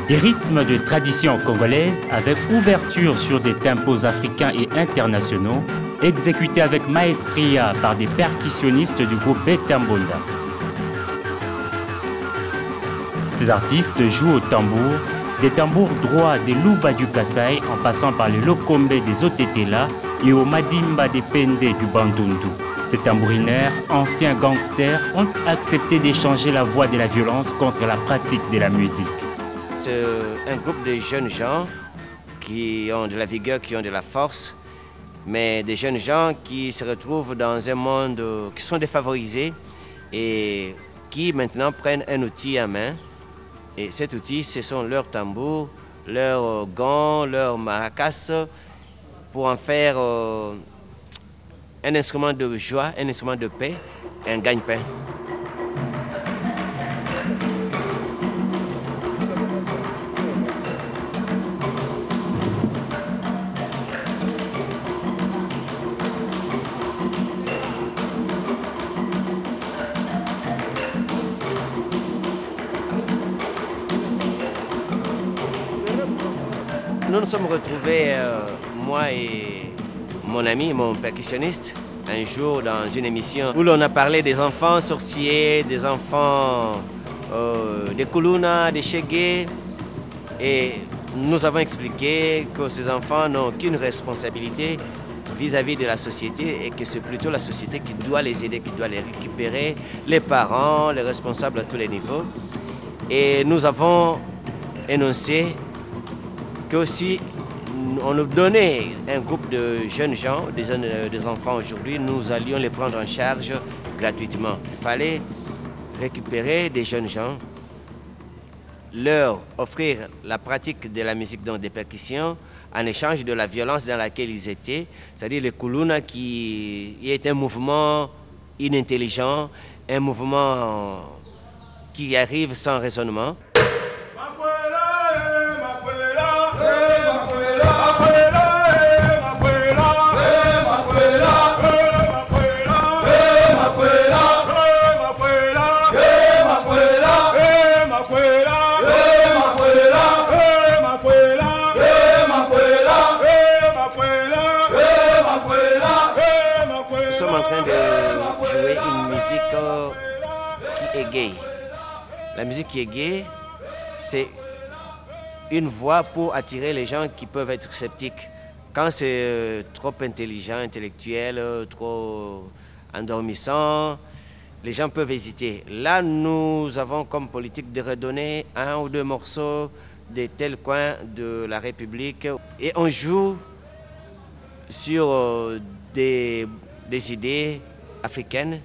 Des rythmes de tradition congolaise avec ouverture sur des tempos africains et internationaux, exécutés avec maestria par des percussionnistes du groupe Betambonda. Ces artistes jouent au tambour, des tambours droits des Luba du Kasaï en passant par les Lokombe des Otetela et au Madimba des Pende du Bandundu. Ces tambourinaires, anciens gangsters, ont accepté d'échanger la voix de la violence contre la pratique de la musique. C'est un groupe de jeunes gens qui ont de la vigueur, qui ont de la force, mais des jeunes gens qui se retrouvent dans un monde qui sont défavorisés et qui maintenant prennent un outil à main. Et cet outil, ce sont leurs tambours, leurs gants, leurs maracas, pour en faire un instrument de joie, un instrument de paix, un gagne-pain. Nous nous sommes retrouvés, moi et mon ami, mon percussionniste, un jour dans une émission où l'on a parlé des enfants sorciers, des enfants des Kuluna, des Shege. Et nous avons expliqué que ces enfants n'ont aucune responsabilité vis-à-vis de la société et que c'est plutôt la société qui doit les aider, qui doit les récupérer, les parents, les responsables à tous les niveaux. Et nous avons énoncé que si on nous donnait un groupe de jeunes gens, des enfants aujourd'hui, nous allions les prendre en charge gratuitement. Il fallait récupérer des jeunes gens, leur offrir la pratique de la musique dans des percussions en échange de la violence dans laquelle ils étaient, c'est-à-dire le Kuluna qui est un mouvement inintelligent, un mouvement qui arrive sans raisonnement. Nous sommes en train de jouer une musique qui est gay. La musique qui est gay, c'est une voix pour attirer les gens qui peuvent être sceptiques. Quand c'est trop intelligent, intellectuel, trop endormissant, les gens peuvent hésiter. Là, nous avons comme politique de redonner un ou deux morceaux de tels coins de la République. Et on joue sur des idées africaines.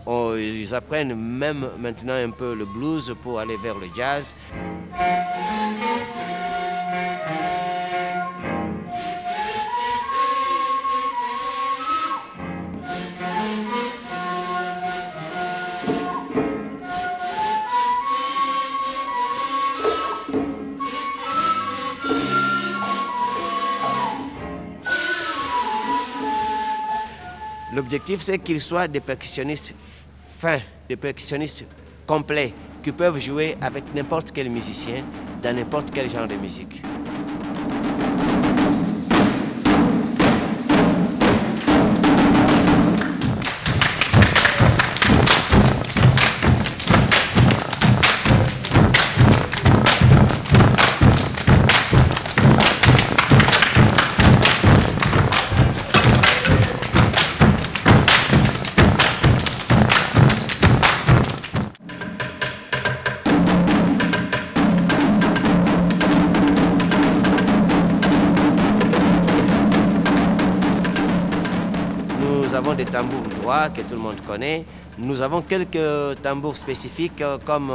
Ils apprennent même maintenant un peu le blues pour aller vers le jazz. L'objectif, c'est qu'ils soient des percussionnistes fins, des percussionnistes complets, qui peuvent jouer avec n'importe quel musicien, dans n'importe quel genre de musique. Nous avons des tambours droits que tout le monde connaît. Nous avons quelques tambours spécifiques comme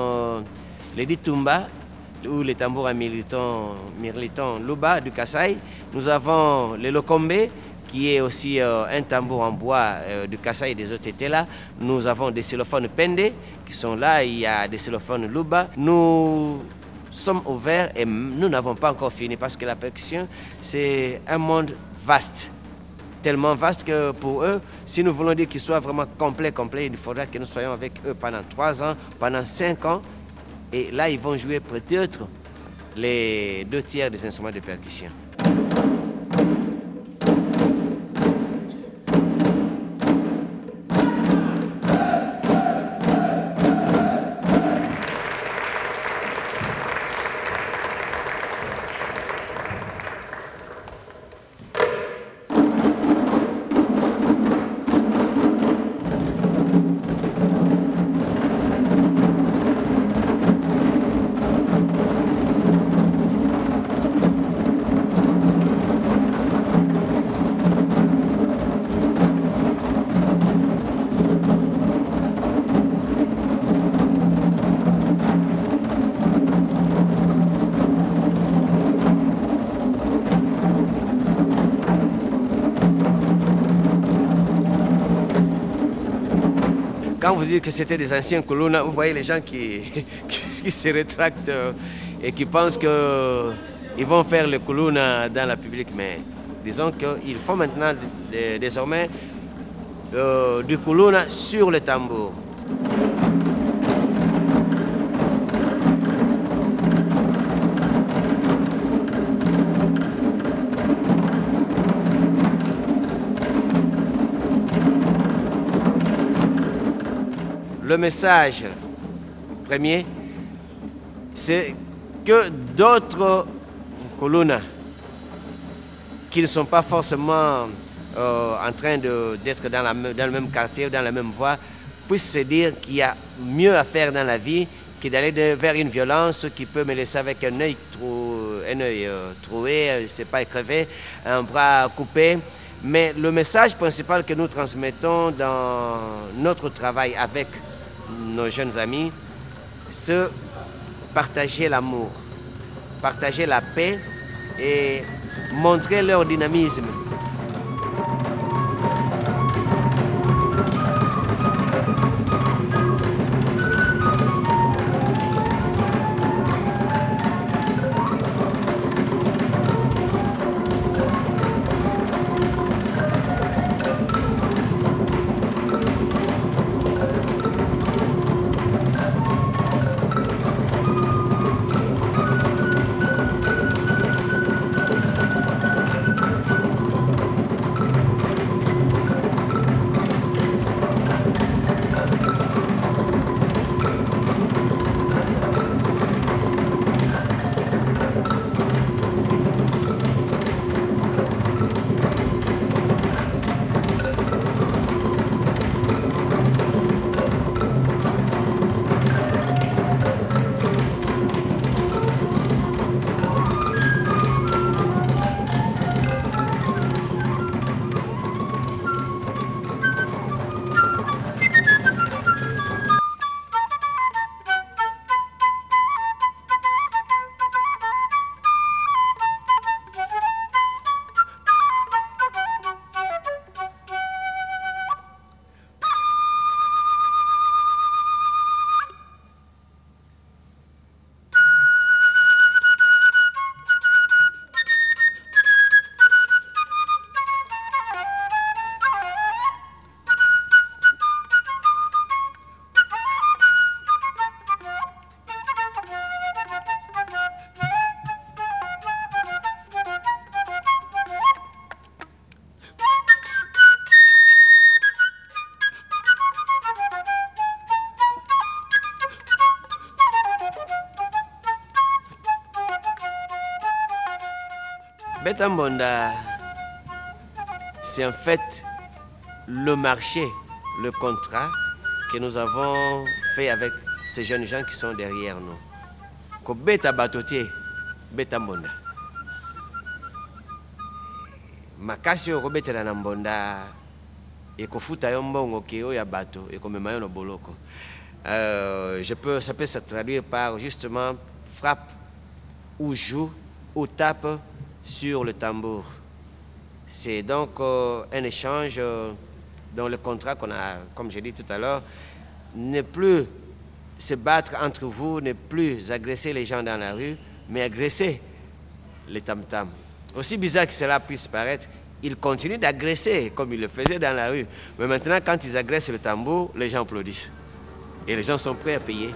les Ditumba ou les tambours à mirliton Luba du Kasaï. Nous avons les Lokombe qui est aussi un tambour en bois du Kasaï et des Otetela. Nous avons des xylophones Pende qui sont là, il y a des xylophones Luba. Nous sommes ouverts et nous n'avons pas encore fini parce que la percussion, c'est un monde vaste. Tellement vaste que pour eux, si nous voulons dire qu'ils soient vraiment complets, il faudra que nous soyons avec eux pendant 3 ans, pendant 5 ans. Et là, ils vont jouer peut-être les 2/3 des instruments de percussion. Quand vous dites que c'était des anciens Kuluna, vous voyez les gens qui se rétractent et qui pensent qu'ils vont faire le Kuluna dans la public. Mais disons qu'ils font maintenant désormais du Kuluna sur le tambour. Le message premier, c'est que d'autres Kuluna qui ne sont pas forcément en train d'être dans le même quartier, dans la même voie, puissent se dire qu'il y a mieux à faire dans la vie que d'aller vers une violence qui peut me laisser avec un œil troué, c'est pas crevé, un bras coupé. Mais le message principal que nous transmettons dans notre travail avec nos jeunes amis, c'est partager l'amour, partager la paix et montrer leur dynamisme. Beta Mbonda, c'est en fait le marché, le contrat que nous avons fait avec ces jeunes gens qui sont derrière nous. Ko beta batotier, Beta Mbonda. Makasi oko betela na Mbonda et kofuta yo mbongo ke ya bato et komema yo no boloko. Ça peut se traduire par justement frappe ou joue ou tape sur le tambour. C'est donc un échange dans le contrat qu'on a, comme j'ai dit tout à l'heure, ne plus se battre entre vous, ne plus agresser les gens dans la rue, mais agresser les tam-tams. Aussi bizarre que cela puisse paraître, ils continuent d'agresser comme ils le faisaient dans la rue. Mais maintenant, quand ils agressent le tambour, les gens applaudissent. Et les gens sont prêts à payer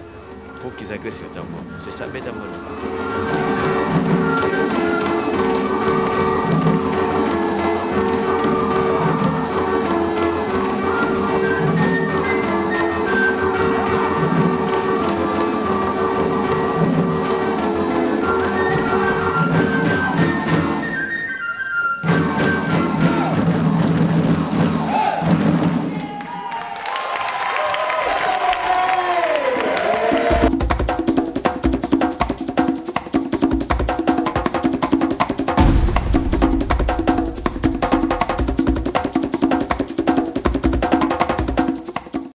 pour qu'ils agressent le tambour. C'est ça, Beta Mbonda.